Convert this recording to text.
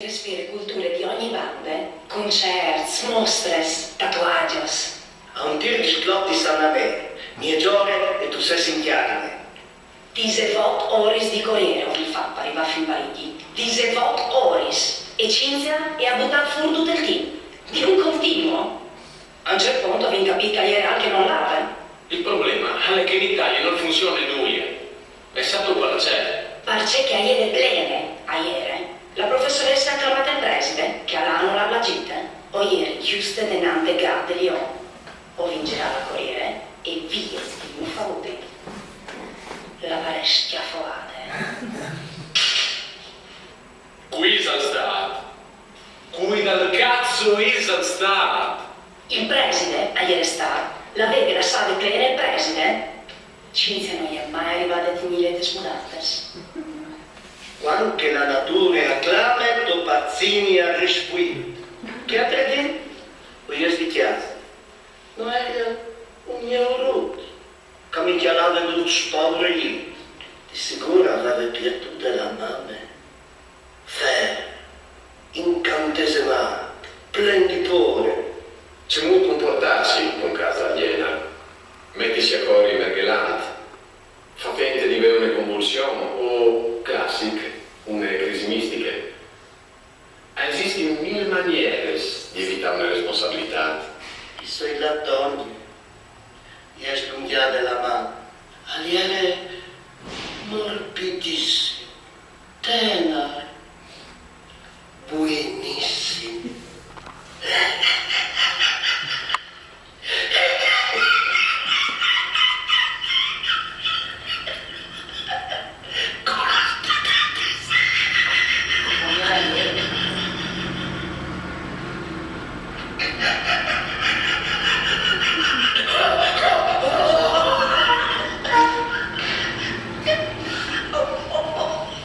Respire culture di ogni bande, concerts, mostres, tatuagios. A un tir di sclop di San Naver, mie giore e tu sei sinchiarne. Tise vot oris di Corriere, vi fa pariva fin parigli. Tise vot oris. E Cinzia e a buttar furto del team. Di un continuo. A un certo punto vi capita ieri anche non l'ave. Il problema è che in Italia non funziona nulla. È stato parce. Parce che a ieri plene, a ieri. La professoressa ha acclamato il preside, che all'anno la plagite. O ieri, giuste denante gadeli o vincerà la Corriere e via di un favore. La pare schiaffovate. Qui sono stato. Qui dal cazzo sono stato. Il preside, a ieri sta, l'aveva lasciato plene il preside? Cinzia non gli è mai arrivata di milete smudates. Anche la natura acclama to pazzini a rispuito. Che a te di? O io sti chiasi? Non è un mio rotto. Che mi chiamava tutto povero io. Di sicuro aveva piaciuta la mamma. Fer, incantesimante, splenditore. C'è molto comportarsi con casa aliena. Mettisi a cori merghelanti. Fa finta di avere una convulsione o classic, una crisi mistica. Esistono mille maniere di evitare una responsabilità. Sono la donna. Io stungiate la mano. Aliene morbidissimo, tenero, buonissimo.